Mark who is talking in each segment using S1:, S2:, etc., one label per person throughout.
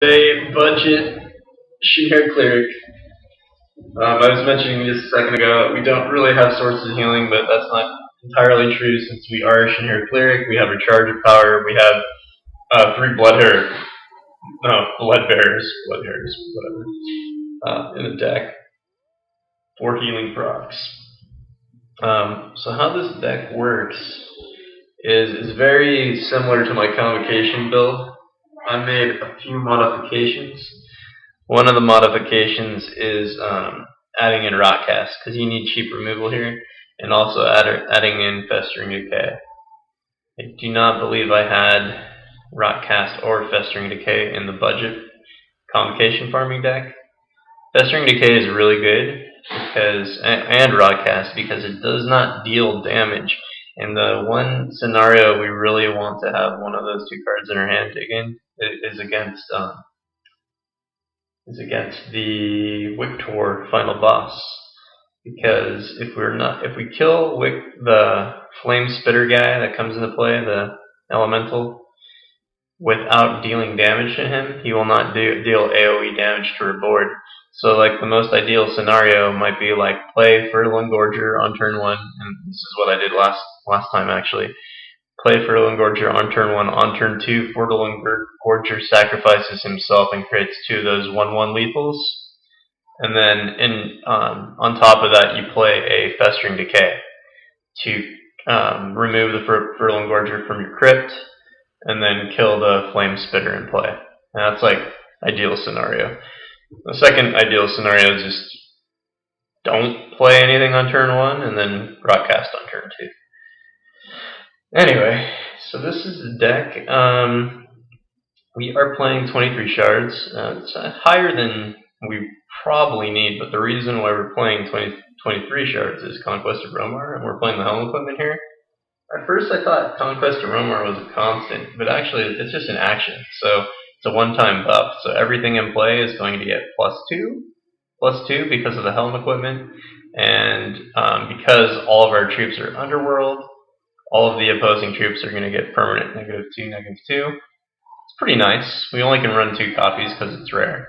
S1: A budget Shin'Hare Cleric. I was mentioning just a second ago that we don't really have sources of healing, but that's not entirely true since we are a Shin'Hare Cleric. We have Recharge of Power. We have 3 Blood Bearers, whatever, in the deck. 4 healing procs. So how this deck works is very similar to my Convocation build. I made a few modifications. One of the modifications is adding in Rotcast, because you need cheap removal here, and also adding in Festering Decay. I do not believe I had Rotcast or Festering Decay in the budget Convocation farming deck. Festering Decay is really good, and Rotcast, because it does not deal damage. In the one scenario we really want to have one of those 2 cards in our hand again is against the Victor final boss, because if we kill the Flame Spitter guy that comes into play, the elemental, without dealing damage to him, he will not deal AoE damage to our board. So like the most ideal scenario might be like play Fertile Engorger on turn 1, and this is what I did last time actually. Play Fertile Engorger on turn 1. On turn 2, Fertile Engorger sacrifices himself and creates 2 of those 1/1 lethals. And then on top of that, you play a Festering Decay to remove the Fertile Engorger from your crypt, and then kill the Flame Spitter in play. And that's like ideal scenario. The second ideal scenario is just don't play anything on turn 1 and then broadcast on turn 2. Anyway, so this is the deck. We are playing 23 shards. It's higher than we probably need, but the reason why we're playing 23 shards is Conquest of Romar, and we're playing the Helm equipment here. At first I thought Conquest of Romar was a constant, but actually it's just an action, so it's a one-time buff. So everything in play is going to get +2 because of the Helm equipment, and because all of our troops are Underworld, all of the opposing troops are going to get permanent -2, -2. It's pretty nice. We only can run 2 copies because it's rare,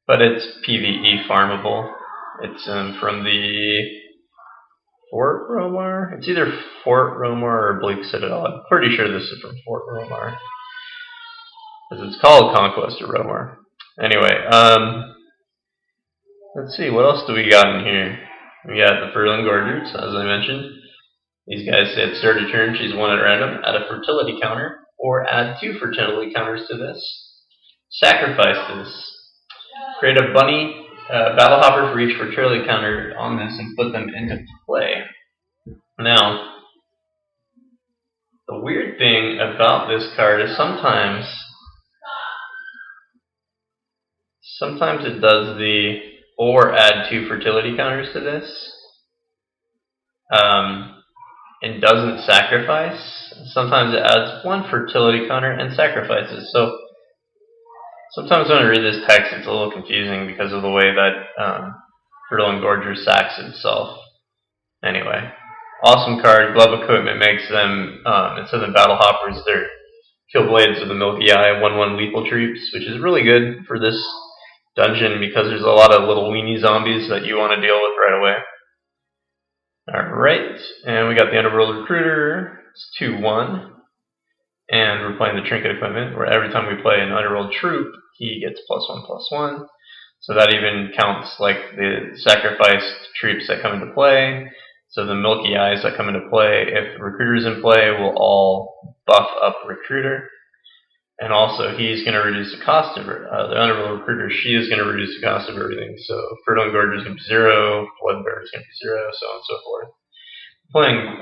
S1: but it's PvE farmable. It's from the Fort Romar? It's either Fort Romar or Bleak Citadel. I'm pretty sure this is from Fort Romar, because it's called Conquest of Romar. Anyway, let's see, what else do we got in here? We got the Fertile Engorgers, as I mentioned. These guys say at start of turn, choose 1 at random, add a fertility counter, or add 2 fertility counters to this. Sacrifice this. Create a bunny battle hopper for each fertility counter on this and put them into play. Now, the weird thing about this card is sometimes it does the or add 2 fertility counters to this, and doesn't sacrifice. Sometimes it adds 1 fertility counter and sacrifices. So sometimes when I read this text, it's a little confusing because of the way that Fertile Engorger sacks itself. Anyway, awesome card. Glove equipment makes them, instead of battle hoppers, they're Killblades with the Milky Eye 1/1 lethal troops, which is really good for this dungeon because there's a lot of little weenie zombies that you want to deal with right away. Alright, and we got the Underworld Recruiter. It's 2/1. And we're playing the Trinket equipment, where every time we play an Underworld troop, he gets +1/+1. So that even counts like the sacrificed troops that come into play. So the Milky Eyes that come into play, if Recruiter's in play, will all buff up Recruiter. And also, he's going to reduce the cost of the Underworld Recruiter. She is going to reduce the cost of everything. So Fertile Engorger is going to be 0, Bloodbearer is going to be 0, so on and so forth. Playing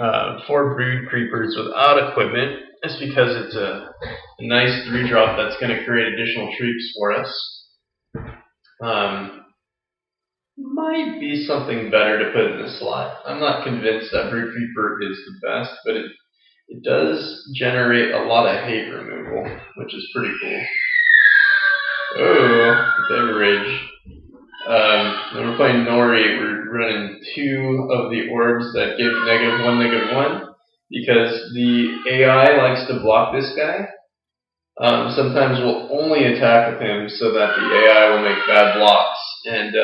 S1: 4 Brood Creepers without equipment is because it's a nice 3-drop that's going to create additional troops for us. Might be something better to put in the slot. I'm not convinced that Brood Creeper is the best, but it does generate a lot of hate removal, which is pretty cool. Oh, beverage. When we're playing Nori, we're running 2 of the orbs that give -1, -1, because the AI likes to block this guy. sometimes we'll only attack with him so that the AI will make bad blocks, and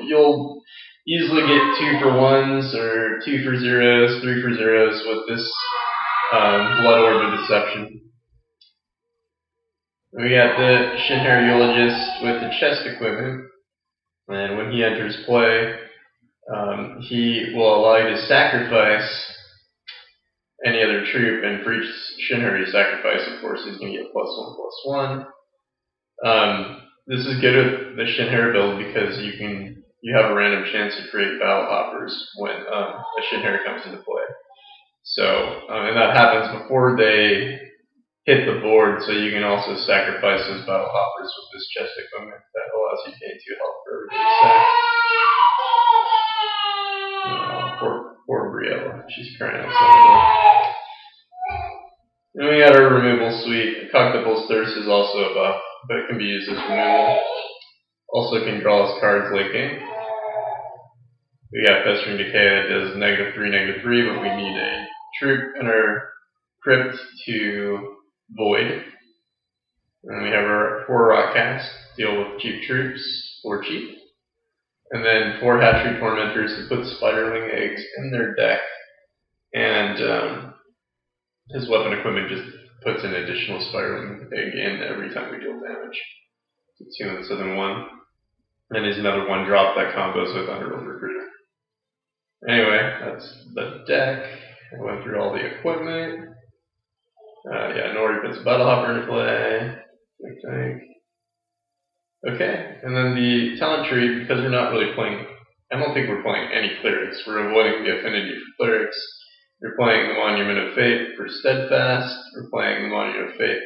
S1: you'll easily get 2 for 1s or 2 for 0s, 3 for 0s with this Blood Orb of Deception. We got the Shin'Hare Eulogist with the chest equipment, and when he enters play, he will allow you to sacrifice any other troop, and for each Shin'Hare you sacrifice, of course, he's going to get +1/+1. This is good with the Shin'Hare build because you have a random chance to create battle hoppers when a Shin'Hare comes into play. So, and that happens before they hit the board, so you can also sacrifice those battle hoppers with this chest equipment that allows you to gain 2 health for everybody's sack. Poor Briella, she's crying outside the door. Then we got our removal suite. Cocktable's Thirst is also a buff, but it can be used as removal. Also can draw us cards late game. We got Festering Decay that does -3/-3, but we need a troop in our crypt to void. And we have our 4 rock cast, deal with cheap troops for cheap. And then 4 hatchery tormentors to put spiderling eggs in their deck. And his weapon equipment just puts an additional spiderling egg in every time we deal damage. So 2 instead of 1. And he's another 1-drop that combos with Underworld Recruiter. Anyway, that's the deck. I went through all the equipment. Nori puts a battle hopper into play. I think. Okay, and then the talent tree, because we're not really playing, I don't think we're playing any clerics. We're avoiding the affinity for clerics. We're playing the Monument of Fate for Steadfast. We're playing the Monument of Fate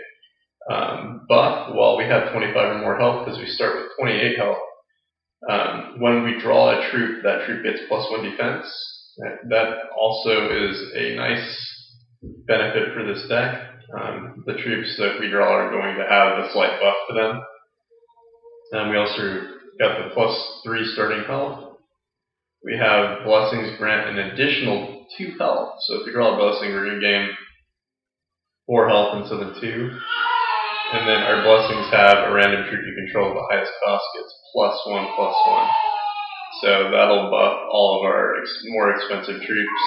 S1: buff while we have 25 or more health, because we start with 28 health. When we draw a troop, that troop gets +1 defense. That also is a nice benefit for this deck. The troops that we draw are going to have a slight buff to them. And we also got the +3 starting health. We have Blessings grant an additional 2 health. So if we draw a Blessing, we're going to gain 4 health instead of 2. And then our Blessings have a random troop you control. The highest cost gets +1/+1. So that'll buff all of our more expensive troops.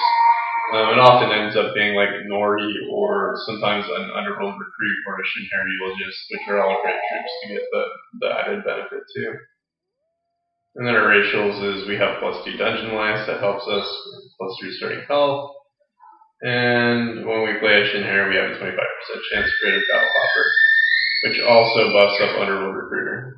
S1: It often ends up being like Nori or sometimes an Underworld Recruit or a Shin'Hare Eulogist, which are all great troops to get the added benefit too. And then our racials is we have +2 Dungeon Life that helps us, +3 starting health. And when we play a Shin'Hare, we have a 25% chance to create a battle hopper, which also buffs up Underworld Recruiter.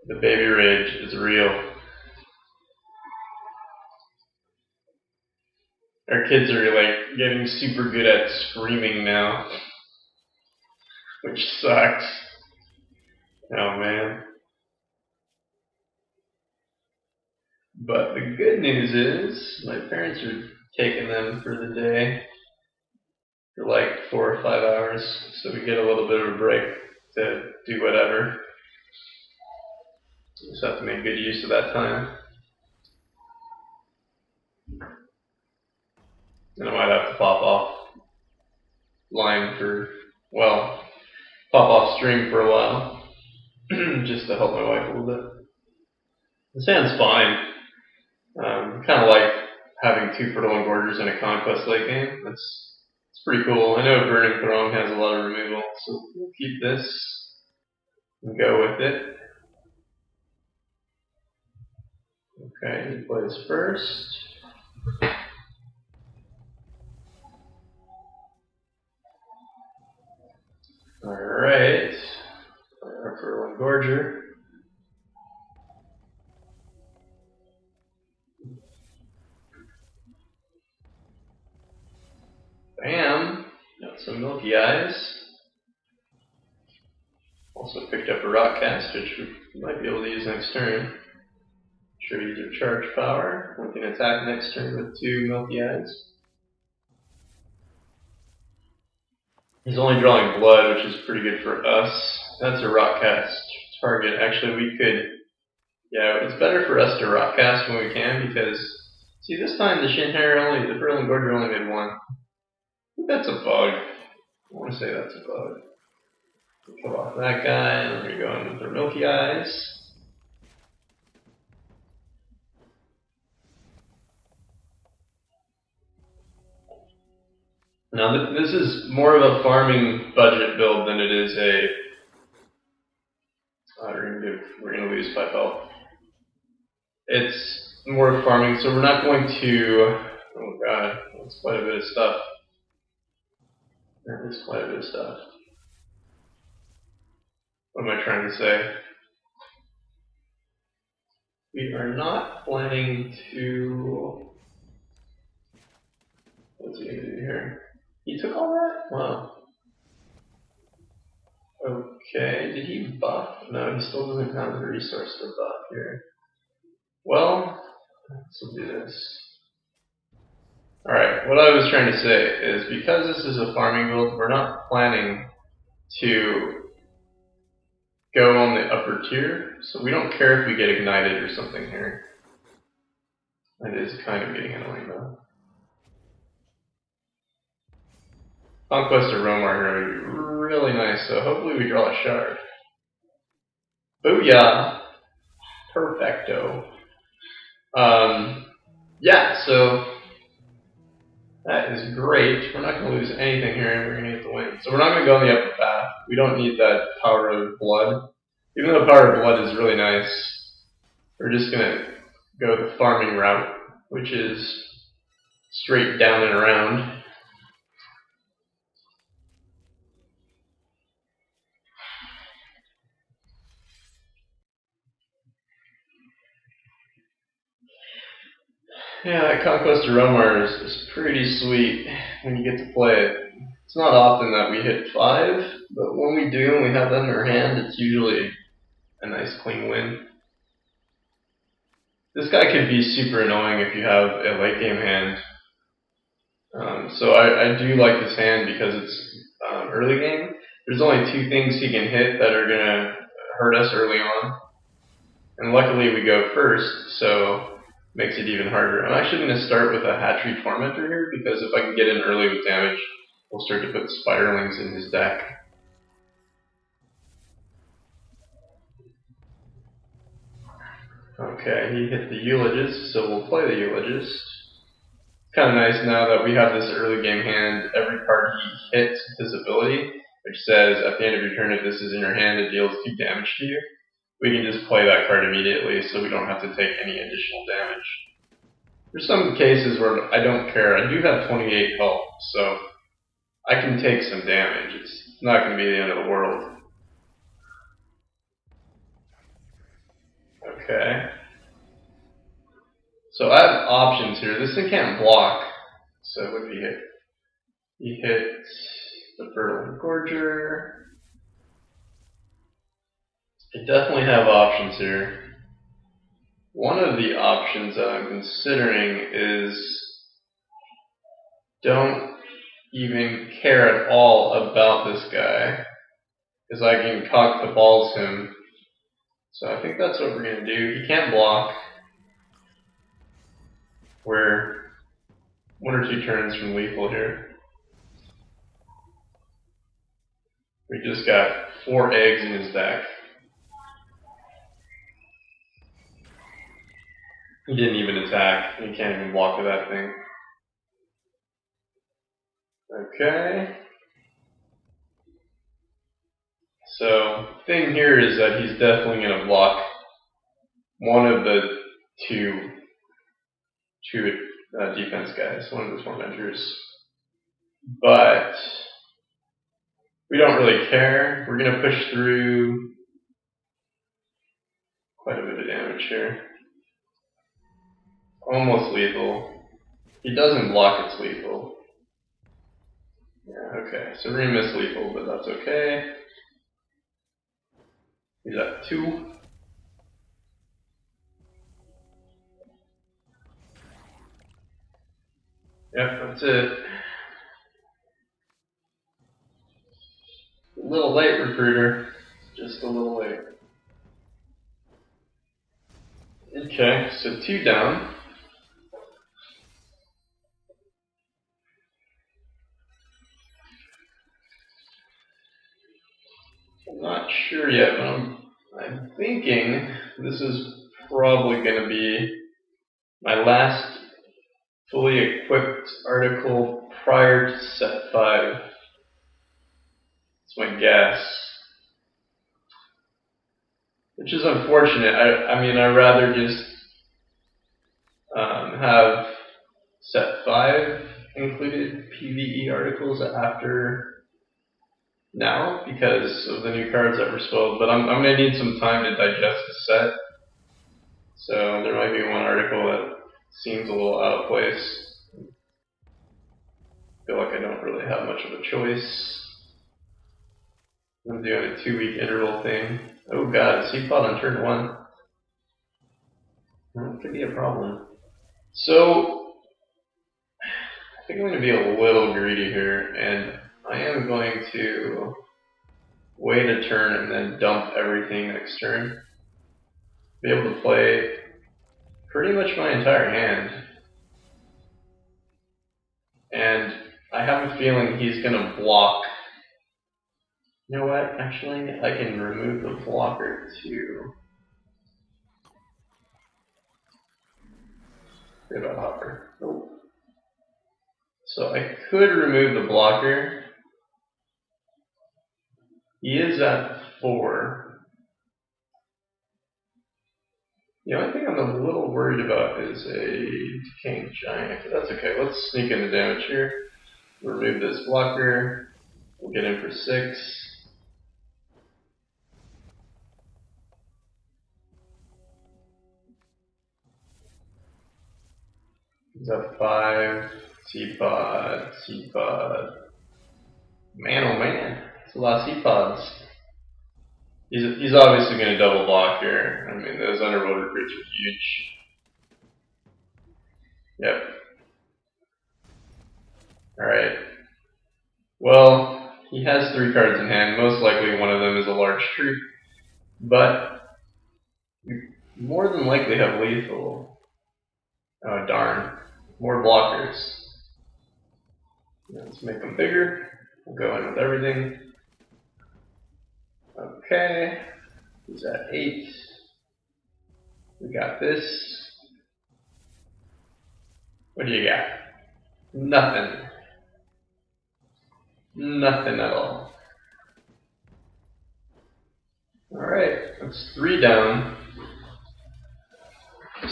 S1: The baby rage is real. Our kids are like getting super good at screaming now, which sucks. Oh man. But the good news is my parents are taking them for the day for like 4 or 5 hours, so we get a little bit of a break to do whatever. Just have to make good use of that time. And I might have to pop off line pop off stream for a while, just to help my wife a little bit. The sand's fine. Kind of like having 2 Fertile Engorgers in a Conquest late game. It's pretty cool. I know Burning Throng has a lot of removal, so we'll keep this and go with it. Okay, he plays first. Alright. Our Fertile Engorger. Bam! Got some Milky Eyes. Also picked up a Rock Cast, which we might be able to use next turn. Sure, use your charge power. We can attack next turn with 2 Milky Eyes. He's only drawing blood, which is pretty good for us. That's a rock cast target. Actually, we could. Yeah, it's better for us to rock cast when we can because see this time the Shin'Hare the Furling Gorger only made one. I think that's a bug. I want to say that's a bug. Kill off that guy, and we're going with our Milky Eyes. Now this is more of a farming budget build than it is a. We're gonna lose 5 health. It's more farming, so we're not going to. Oh god, that's quite a bit of stuff. That is quite a bit of stuff. What am I trying to say? We are not planning to. What's he gonna do here? He took all that? Wow. Okay, did he buff? No, he still doesn't have the resource to buff here. Well, let's do this. Alright, what I was trying to say is because this is a farming build, we're not planning to go on the upper tier, so we don't care if we get ignited or something here. That is kind of getting annoying though. Conquest of Romar here would be really nice, so hopefully we draw a shard. Booyah! Perfecto. Yeah, so that is great. We're not going to lose anything here, and we're going to get the win. So we're not going to go on the upper path. We don't need that Power of Blood. Even though Power of Blood is really nice, we're just going to go the farming route, which is straight down and around. Yeah, Conquest of Romar is pretty sweet when you get to play it. It's not often that we hit 5, but when we do and we have that in our hand, it's usually a nice clean win. This guy could be super annoying if you have a late game hand. So I do like this hand because it's early game. There's only 2 things he can hit that are going to hurt us early on. And luckily we go first, so makes it even harder. I'm actually going to start with a Hatchery Tormentor here because if I can get in early with damage, we'll start to put Spiderlings in his deck. Okay, he hit the Eulogist, so we'll play the Eulogist. It's kind of nice now that we have this early game hand. Every card he hits with his ability, which says at the end of your turn, if this is in your hand, it deals 2 damage to you. We can just play that card immediately, so we don't have to take any additional damage. There's some cases where I don't care. I do have 28 health, so I can take some damage. It's not going to be the end of the world. Okay. So I have options here. This thing can't block. So what did he hit? He hit the Fertile Gorger. I definitely have options here. One of the options that I'm considering is don't even care at all about this guy because I can cock the balls him. So I think that's what we're going to do. He can't block. We're 1 or 2 turns from lethal here. We just got 4 eggs in his deck. He didn't even attack. He can't even block with that thing. Okay. So, thing here is that he's definitely going to block one of the two defense guys, one of the tormentors. But we don't really care. We're going to push through quite a bit of damage here. Almost lethal. He doesn't block, it's lethal. Yeah, okay. So we're going to miss lethal, but that's okay. He's at 2. Yep, that's it. A little late, Recruiter. Okay, so 2 down. I'm not sure yet, but I'm thinking this is probably going to be my last fully equipped article prior to set 5. That's my guess. Which is unfortunate. I mean, I'd rather just have set 5 included PvE articles after now because of the new cards that were spoiled. But I'm going to need some time to digest the set. So there might be one article that seems a little out of place. I feel like I don't really have much of a choice. I'm doing a 2-week interval thing. Oh god, seed pod on turn 1. That could be a problem. So, I think I'm going to be a little greedy here, and I am going to wait a turn and then dump everything next turn. Be able to play pretty much my entire hand. And I have a feeling he's going to block. You know what? Actually, I can remove the blocker too. Forget about Hopper. Nope. So I could remove the blocker. He is at 4. The only thing I'm a little worried about is a decaying giant. But that's okay. Let's sneak in the damage here. Remove this blocker. We'll get in for 6. He's at 5. Seed-pod. Seed-pod. Man, oh man. It's a lot of seed-pods. He's obviously going to double block here. I mean, those underworld recruits are huge. Yep. Alright. Well, he has 3 cards in hand. Most likely one of them is a large troop. But you more than likely have lethal. Oh, darn. More blockers. Let's make them bigger. We'll go in with everything. Okay. He's at 8. We got this. What do you got? Nothing. Nothing at all. Alright, that's 3 down.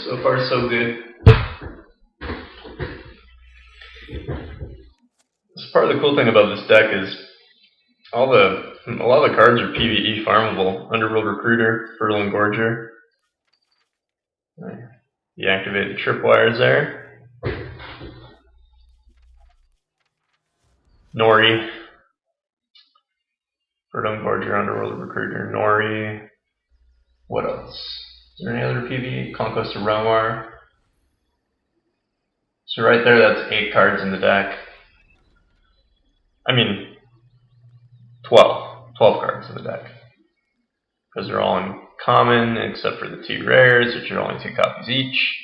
S1: So far, so good. This part of the cool thing about this deck is a lot of the cards are PvE farmable. Underworld Recruiter, Fertile Engorger. Deactivate the tripwires there. Nori. Fertile Engorger, Underworld Recruiter, Nori. What else? Is there any other PvE? Conquest of Realmar. So right there, that's 8 cards in the deck. I mean, 12 cards in the deck. Because they're all in common, except for the 2 rares, which are only 2 copies each.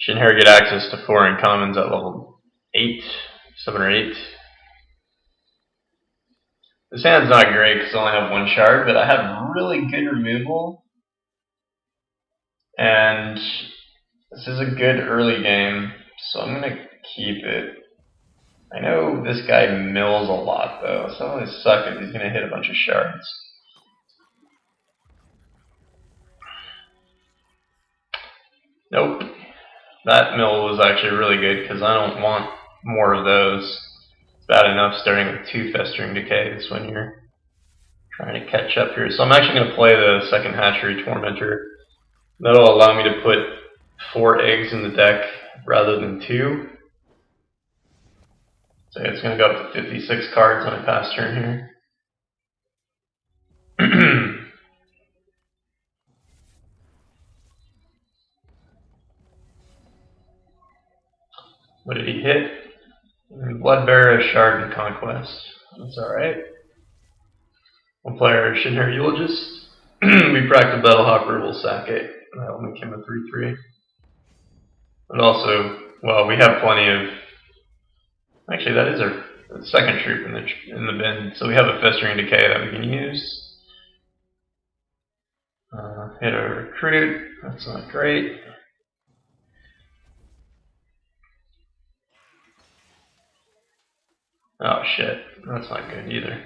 S1: Shin'Hare get access to 4 uncommons at level 8, 7 or 8. This hand's not great because I only have 1 shard, but I have really good removal. And this is a good early game, so I'm going to keep it. I know this guy mills a lot though, so it'll suck if he's going to hit a bunch of shards. Nope. That mill was actually really good because I don't want more of those. It's bad enough starting with 2 Festering Decays when you're trying to catch up here. So I'm actually going to play the second Hatchery Tormentor. That'll allow me to put 4 eggs in the deck rather than 2. So it's going to go up to 56 cards on a pass turn here. What did he hit? Bloodbearer, Shard, and Conquest. That's alright. We'll play our Shin'Hare Eulogist. We practice Battle Hopper, we'll sack it. That'll make him a 3/3. But also, well, we have plenty of. Actually, that is our second troop in the bin, so we have a Festering Decay that we can use. Hit a recruit. That's not great. Oh shit, that's not good either.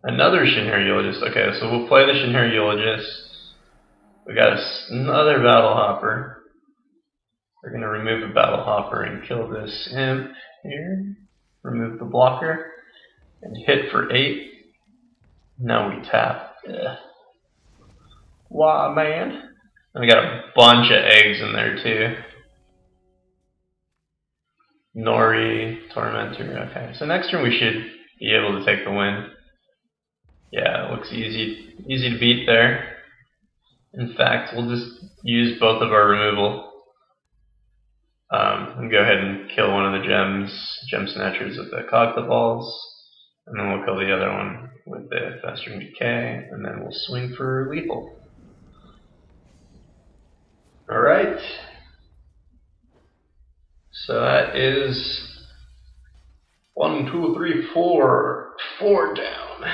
S1: Another Shin'Hare Eulogist. Okay, so we'll play the Shin'Hare Eulogist. We got another Battle Hopper. We're going to remove the Battle Hopper and kill this imp here. Remove the blocker. And hit for 8. Now we tap. Ugh. Wow, man. And we got a bunch of eggs in there too. Nori, Tormentor. Okay, so next turn we should be able to take the win. Yeah, it looks easy to beat there. In fact, we'll just use both of our removal. And go ahead and kill one of the gem snatchers with the Cogta balls. And then we'll kill the other one with the Festering Decay. And then we'll swing for lethal. Alright. So that is 1, 2, 3, 4. 4 down.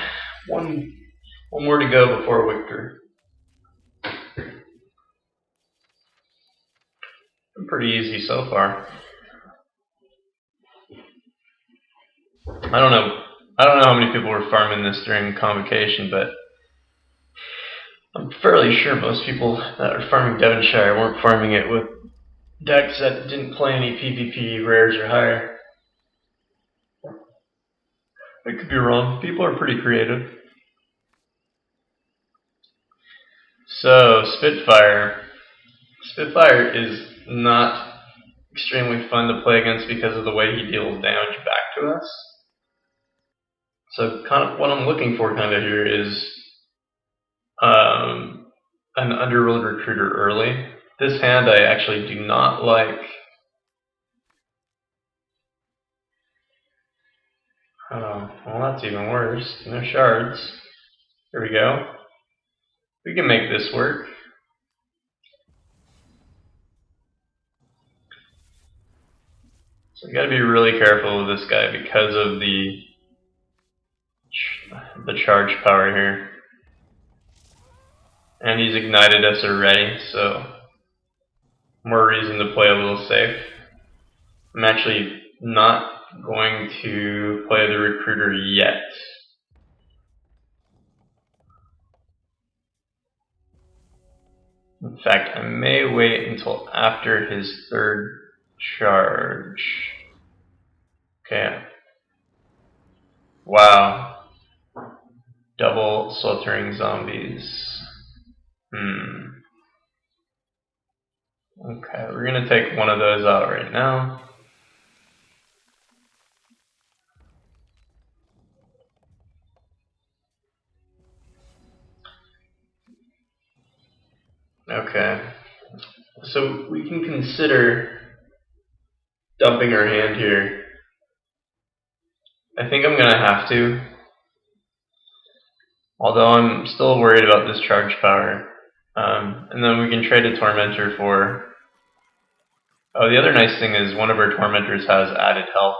S1: One more to go before victory. Pretty easy so far. I don't know how many people were farming this during Convocation, but I'm fairly sure most people that are farming Devonshire weren't farming it with decks that didn't play any PvP rares or higher. I could be wrong. People are pretty creative. So, Spitfire. Spitfire is not extremely fun to play against because of the way he deals damage back to us. So kind of what I'm looking for kind of here is an underworld recruiter early. This hand I actually do not like. Oh, well that's even worse. No shards. Here we go. We can make this work. So you gotta be really careful with this guy because of the charge power here. And he's ignited us already, so more reason to play a little safe. I'm actually not going to play the recruiter yet. In fact, I may wait until after his third charge. Okay. Wow. Double sweltering zombies. Okay, we're gonna take one of those out right now. Okay. So we can consider dumping our hand here. I think I'm gonna have to. Although I'm still worried about this charge power. And then we can trade a Tormentor for... Oh, the other nice thing is one of our Tormentors has added health.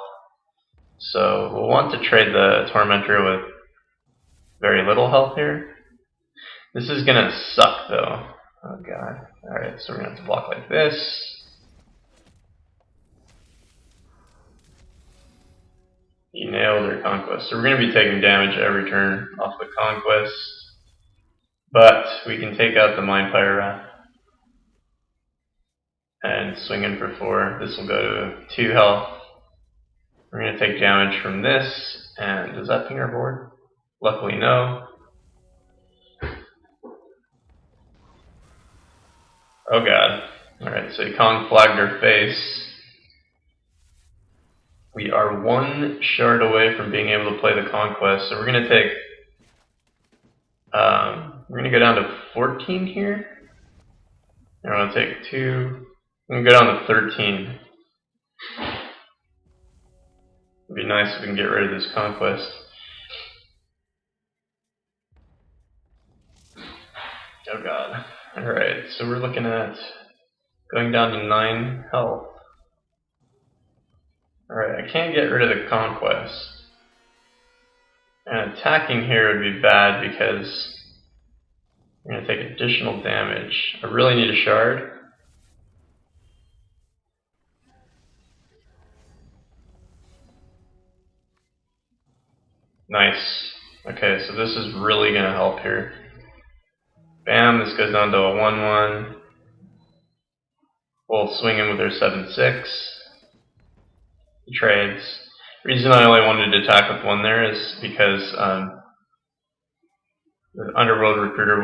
S1: So we'll want to trade the Tormentor with very little health here. This is gonna suck though. Oh god. Alright, so we're gonna have to block like this. You nailed our Conquest. So we're gonna be taking damage every turn off the Conquest. But we can take out the Mind Fire Wrath. And swing in for 4. This will go to 2 health. We're going to take damage from this. And does that ping our board? Luckily, no. Oh god. Alright, so he Kong flagged our face. We are 1 shard away from being able to play the Conquest. So we're going to take... we're going to go down to 14 here. And we're going to take 2... I'm going to go down to 13. It'd be nice if we can get rid of this Conquest. Oh god. Alright, so we're looking at going down to 9 health. Alright, I can't get rid of the Conquest. And attacking here would be bad because I'm going to take additional damage. I really need a shard. Nice. Okay, so this is really going to help here. Bam, this goes down to a 1-1. We'll swing in with our 7-6. He trades. The reason I only wanted to attack with 1 there is because the Underworld Recruiter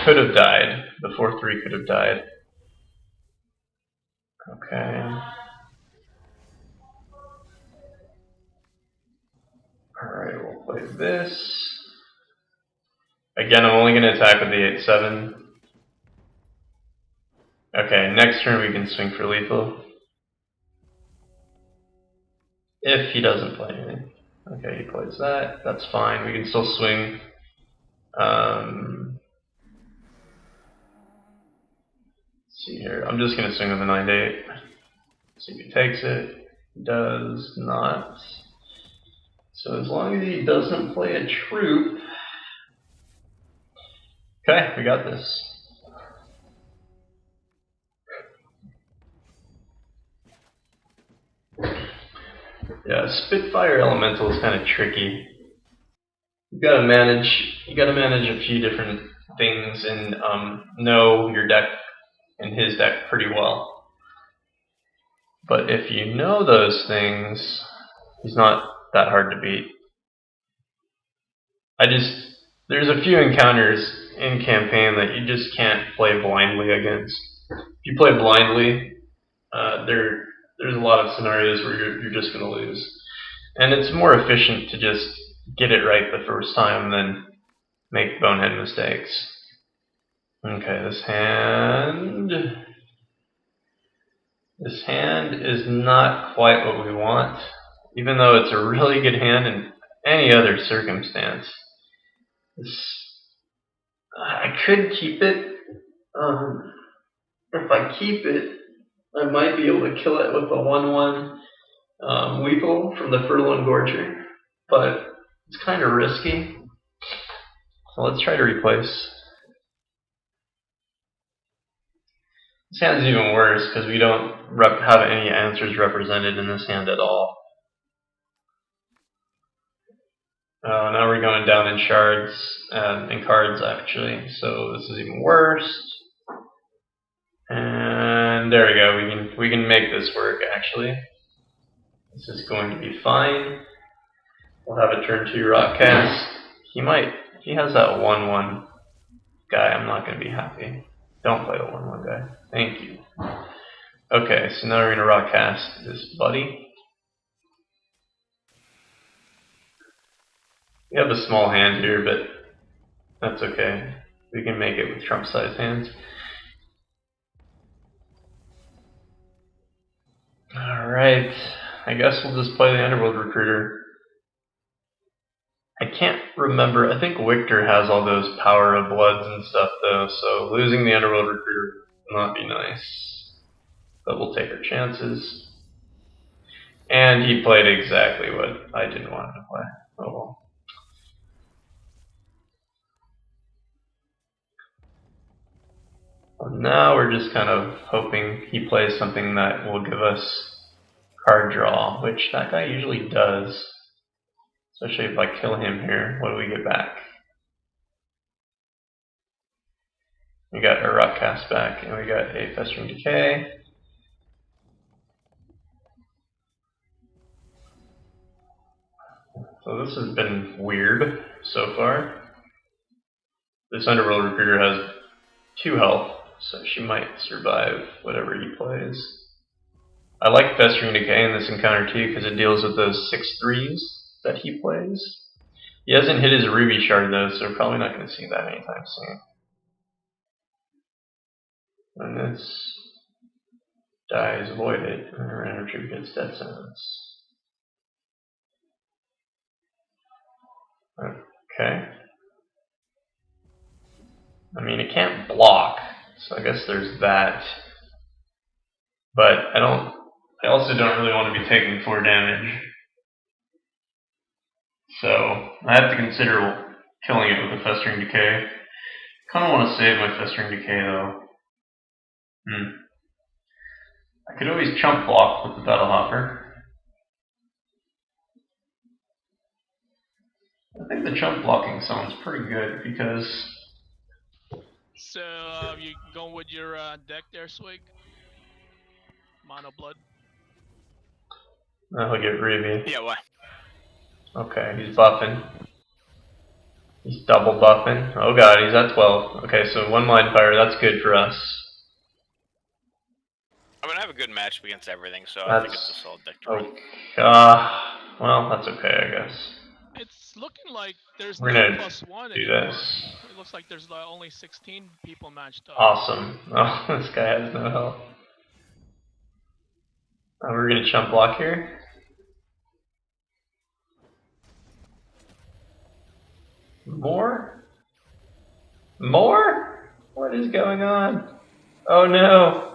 S1: could have died. The 4-3 could have died. Okay. Alright, we'll play this. Again, I'm only going to attack with the 8-7. Okay, next turn we can swing for lethal. If he doesn't play anything. Okay, he plays that. That's fine. We can still swing. Let's see here. I'm just going to swing with the 9-8. See if he takes it. He does not. So as long as he doesn't play a troop. Okay, we got this. Yeah, Spitfire Elemental is kind of tricky. You gotta manage a few different things and know your deck and his deck pretty well. But if you know those things, he's not that hard to beat. There's a few encounters in campaign that you just can't play blindly against. If you play blindly, there's a lot of scenarios where you're just going to lose. And it's more efficient to just get it right the first time than make bonehead mistakes. Okay, this hand is not quite what we want, even though it's a really good hand in any other circumstance. I could keep it. If I keep it, I might be able to kill it with a 1-1 lethal from the Furlong Gorger, but it's kind of risky. So let's try to replace. This hand's even worse because we don't have any answers represented in this hand at all. Now we're going down in shards, in cards actually, so this is even worse. And there we go, we can make this work actually. This is going to be fine. We'll have a turn 2 rock cast. If he has that 1-1 guy, I'm not going to be happy. Don't play the 1-1 guy. Thank you. Okay, so now we're going to rock cast this buddy. We have a small hand here, but that's okay. We can make it with Trump-sized hands. Alright, I guess we'll just play the Underworld Recruiter. I can't remember, I think Victor has all those Power of Bloods and stuff though, so losing the Underworld Recruiter will not be nice. But we'll take our chances. And he played exactly what I didn't want him to play. Oh well. Well, now we're just kind of hoping he plays something that will give us card draw, which that guy usually does. Especially if I kill him here, what do we get back? We got a rock cast back, and we got a Festering Decay. So this has been weird so far. This Underworld Recruiter has 2 health, so she might survive whatever he plays. I like Festering Decay in this encounter too, because it deals with those 6-3s that he plays. He hasn't hit his Ruby Shard though, so we're probably not going to see that anytime soon. When this dies, avoid it, and our random troop gets dead sentence. Okay. I mean, it can't block, So I guess there's that. But I also don't really want to be taking 4 damage. So I have to consider killing it with a Festering Decay. Kinda want to save my Festering Decay though. I could always chump block with the Battle Hopper. I think the chump blocking sounds pretty good because...
S2: So, you going with your deck there, Swig? Mono Blood?
S1: Now he'll get Ruby.
S3: Yeah, why?
S1: Okay, he's buffing. He's double buffing. Oh god, he's at 12. Okay, so 1 Mind Fire, that's good for us.
S3: I'm gonna have a good match against everything, so I think it's a solid deck to run.
S1: Well, that's okay, I guess.
S2: It's looking like there's
S1: We're
S2: no
S1: gonna
S2: +1
S1: do
S2: anymore.
S1: this.
S2: It looks like there's only 16 people matched up.
S1: Awesome. Oh, this guy has no health. We're gonna chump block here. More? More? What is going on? Oh no!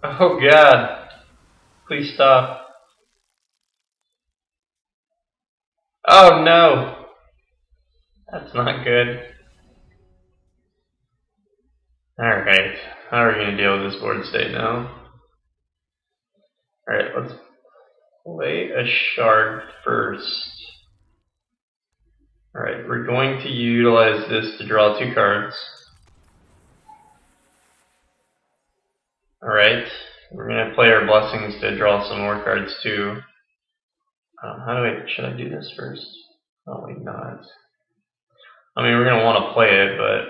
S1: Oh god! Please stop. Oh no! That's not good. Alright, how are we gonna deal with this board state now? Alright, let's play a shard first. Alright, we're going to utilize this to draw 2 cards. Alright, we're going to play our blessings to draw some more cards too. Should I do this first? Probably not. I mean, we're going to want to play it, but...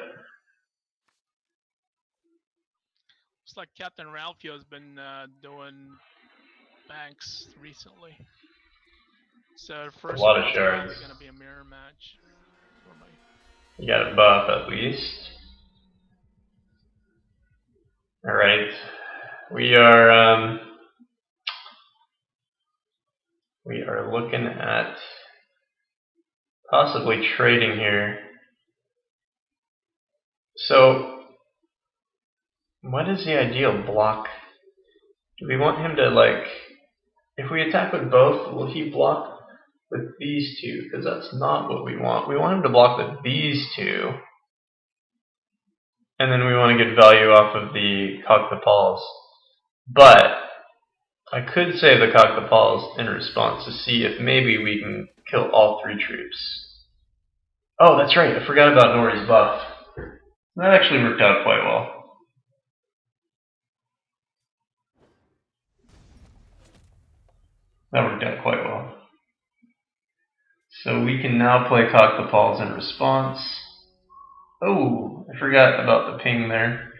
S2: Looks like Captain Ralphio has been doing banks recently. So the first
S1: a lot of
S2: one's
S1: shards.
S2: probably going to be a mirror match for me.
S1: You got a buff at least. Alright. We are looking at possibly trading here. So, what is the ideal block? Do we want him to, like, if we attack with both, will he block with these 2? Because that's not what we want. We want him to block with these 2. And then we want to get value off of the Cock the Paws. But I could save the Cock the Paws in response to see if maybe we can kill all 3 troops. Oh, that's right. I forgot about Nori's buff. That actually worked out quite well. That worked out quite well. So we can now play Cock the Paws in response. Oh, I forgot about the ping there.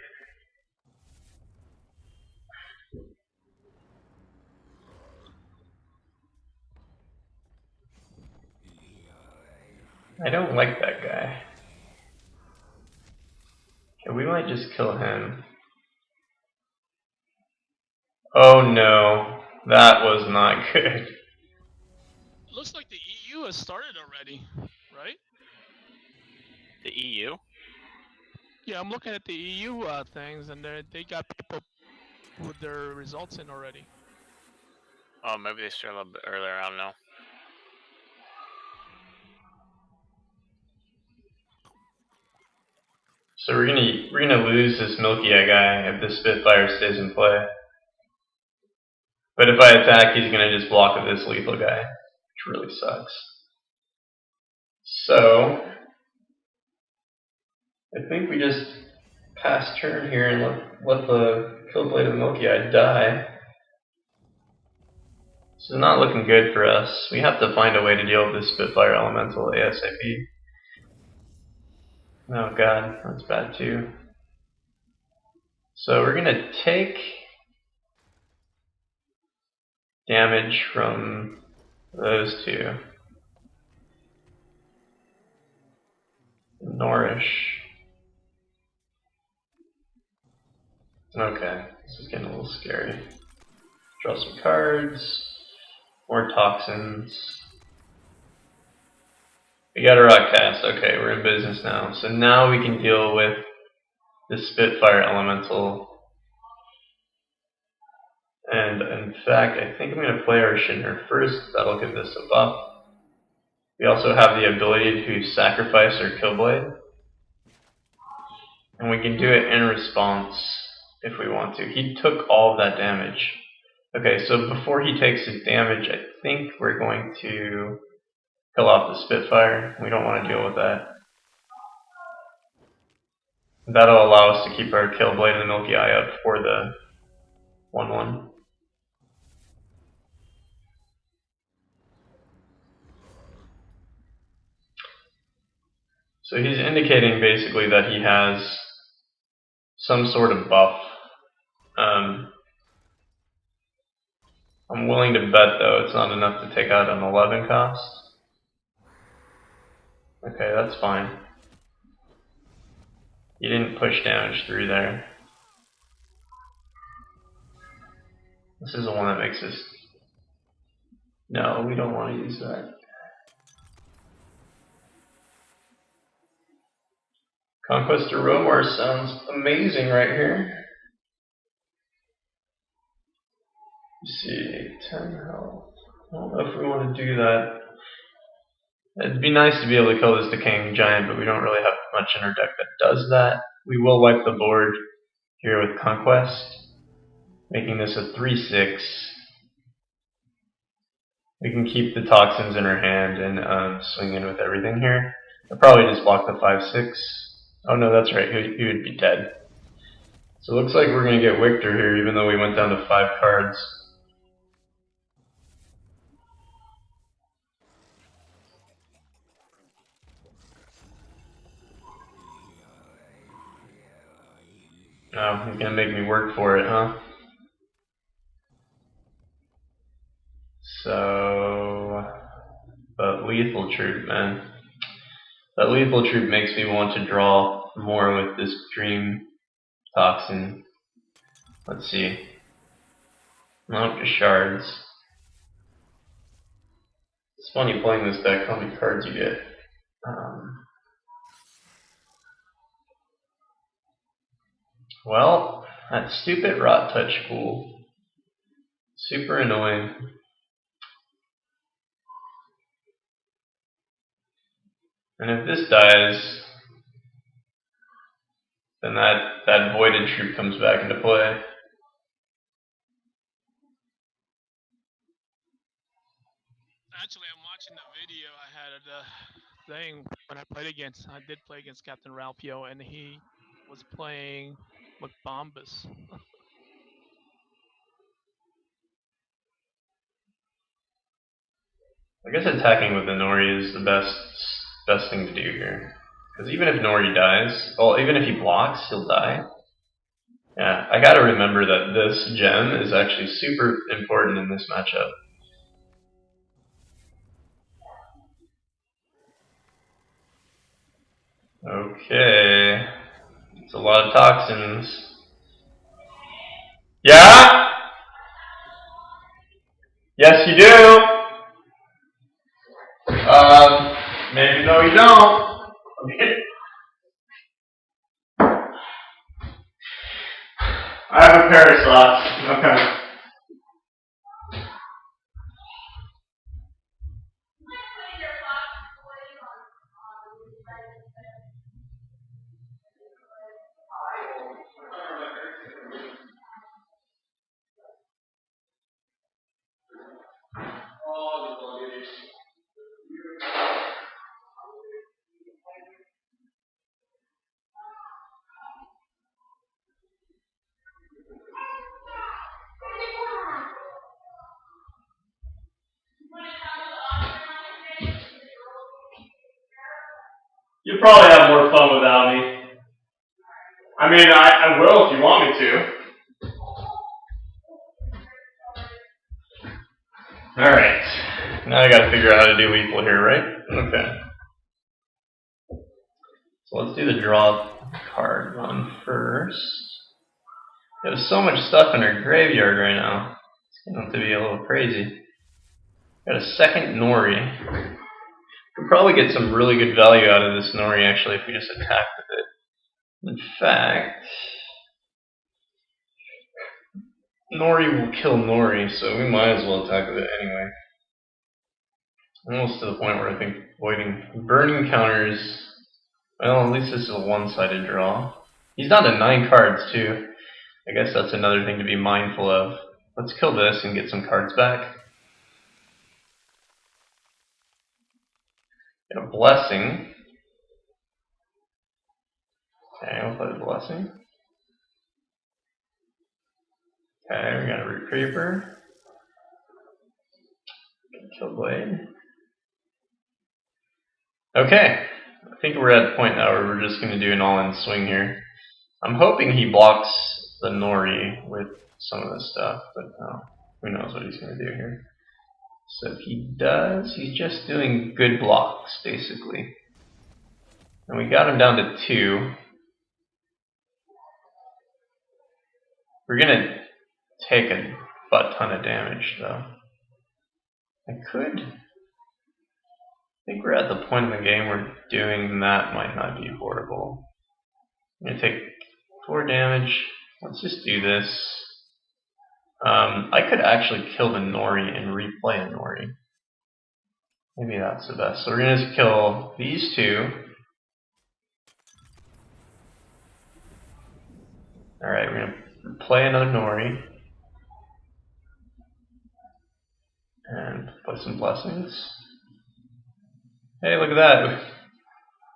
S1: I don't like that guy. Okay, we might just kill him. Oh no, that was not good.
S2: Looks like the EU has started already, right?
S3: The EU?
S2: Yeah, I'm looking at the EU things, and they got people with their results in already.
S3: Oh, maybe they started a little bit earlier, I don't know.
S1: So we're gonna lose this Milky Eye guy if this Spitfire stays in play. But if I attack, he's gonna just block with this lethal guy, which really sucks. So I think we just pass turn here and let the Killblade of the Milky Eye die. This is not looking good for us. We have to find a way to deal with this Spitfire Elemental ASAP. Oh god, that's bad too. So we're gonna take damage from those 2. Nourish. Okay, this is getting a little scary. Draw some cards. More toxins. We got a rock cast. Okay, we're in business now. So now we can deal with the Spitfire elemental. And in fact, I think I'm going to play our Shin'Hare first. That'll give us a buff. We also have the ability to sacrifice our Killblade. And we can do it in response if we want to. He took all of that damage. Okay, so before he takes his damage, I think we're going to kill off the Spitfire. We don't want to deal with that. That'll allow us to keep our Killblade and the Milky Eye up for the 1-1. So he's indicating basically that he has some sort of buff. I'm willing to bet though it's not enough to take out an 11 cost. Okay, that's fine. He didn't push damage through there. This is the one that makes us... No, we don't want to use that. Conquest of Romor sounds amazing right here. Let's see, 10 health. I don't know if we want to do that. It'd be nice to be able to kill this Decaying Giant, but we don't really have much in our deck that does that. We will wipe the board here with Conquest, making this a 3-6. We can keep the Toxins in our hand and swing in with everything here. I'll probably just block the 5-6. Oh no, that's right, he would be dead. So it looks like we're going to get Victor here, even though we went down to 5 cards. Oh, he's going to make me work for it, huh? So... But Lethal Troop, man. That Lethal Troop makes me want to draw more with this Dream Toxin. Let's see. Nope, just shards. It's funny playing this deck, how many cards you get. Well, that stupid Rot Touch Fool. Super annoying. And if this dies, then that Voided Troop comes back into play.
S2: Actually, I'm watching the video. I had a thing when I did play against Captain Ralphio, and he was playing McBombus.
S1: I guess attacking with the Nori is the best thing to do here. Because even if Nori dies, well, even if he blocks, he'll die. Yeah, I gotta remember that this gem is actually super important in this matchup. Okay. It's a lot of toxins. Yeah? Yes, you do. Maybe no, you don't. Okay. I have a pair of slots. Okay. You'll probably have more fun without me. I mean, I will if you want me to. Alright. Now I gotta figure out how to do lethal here, right? Okay. So let's do the draw card one first. There's so much stuff in our graveyard right now. It's going to be a little crazy. Got a second Nori. Could probably get some really good value out of this Nori actually if we just attack with it. In fact, Nori will kill Nori, so we might as well attack with it anyway. Almost to the point where I think avoiding burning counters. Well, at least this is a one-sided draw. He's down to 9 cards too. I guess that's another thing to be mindful of. Let's kill this and get some cards back. Get a blessing. Okay, we'll play the blessing. Okay, we got a Root Creeper. Kill Blade. Okay, I think we're at the point now where we're just going to do an all-in swing here. I'm hoping he blocks the Nori with some of this stuff, but who knows what he's going to do here. So if he does, he's just doing good blocks, basically. And we got him down to 2. We're going to take a butt ton of damage, though. I think we're at the point in the game where doing that might not be affordable. I'm going to take 4 damage. Let's just do this. I could actually kill the Nori and replay a Nori. Maybe that's the best. So we're going to just kill these 2. Alright, we're going to play another Nori. And play some blessings. Hey, look at that.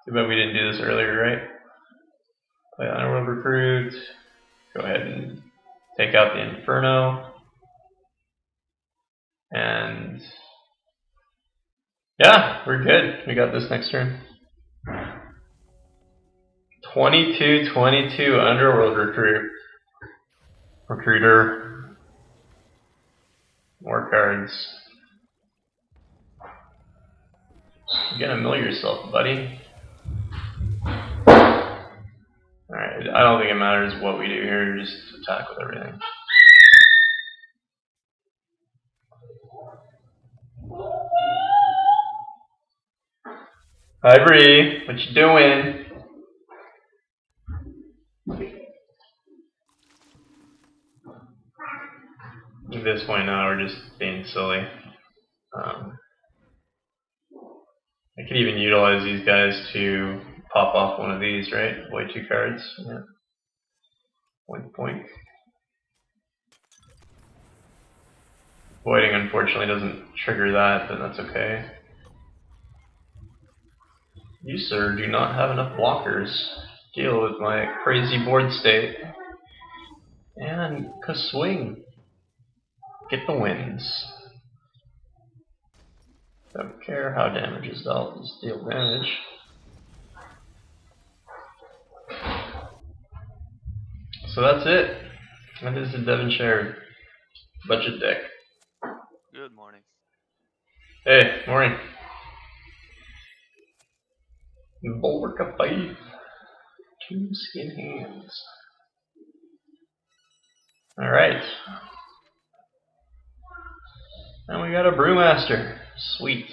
S1: Too bad we didn't do this earlier, right? Play Underworld Recruit. Go ahead and take out the Inferno. And yeah, we're good. We got this next turn. 22-22 Underworld Recruiter. More cards. You're gonna mill yourself, buddy. Alright, I don't think it matters what we do here, just attack with everything. Hi Bree, what you doing? At this point now we're just being silly. I could even utilize these guys to pop off one of these, right? Avoid 2 cards. Yeah. Point. Voiding unfortunately doesn't trigger that, but that's okay. You, sir, do not have enough blockers. Deal with my crazy board state. And swing. Get the wins. Don't care how damage is dealt, just deal damage. So that's it. That is the Devonshire budget deck.
S4: Good morning.
S1: Hey, morning. Bulwark of 5. 2 skin hands. Alright. And we got a Brewmaster. Sweet.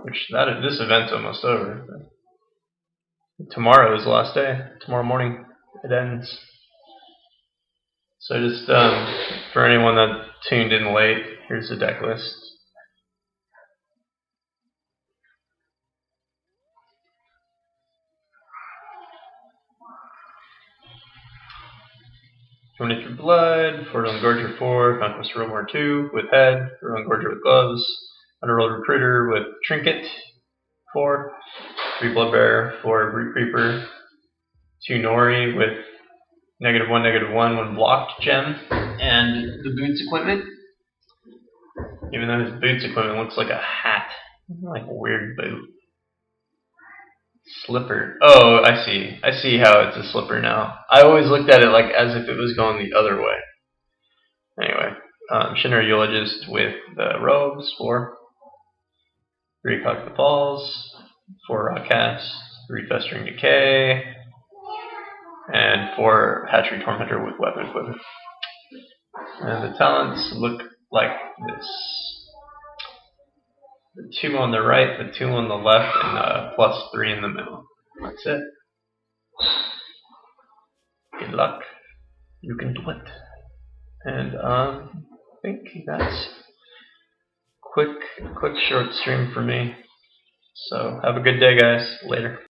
S1: Which this event's almost over. Tomorrow is the last day. Tomorrow morning it ends. So just for anyone that tuned in late, here's the deck list. Through Blood, Fortune Gorger 4, Conquest Romar 2 with Head, Fortune Gorger with Gloves, Underworld Recruiter with Trinket 4, 3 Bloodbearer, 4 Root Creeper, 2 Nori with -1/-1 when blocked gem, and the Boots equipment. Even though his Boots equipment looks like a hat, like a weird boot. Slipper. Oh, I see. I see how it's a slipper now. I always looked at it like as if it was going the other way. Anyway, Shin'Hare Eulogist with the robes, 4. 3 Cock the Falls, 4 Rock Cast, 3 Festering Decay, and 4 Hatchery Tormentor with Weapon Equipment. And the talents look like this. the 2 on the right, the 2 on the left, and +3 in the middle. That's it. Good luck. You can do it. And I think that's quick short stream for me. So have a good day, guys. Later.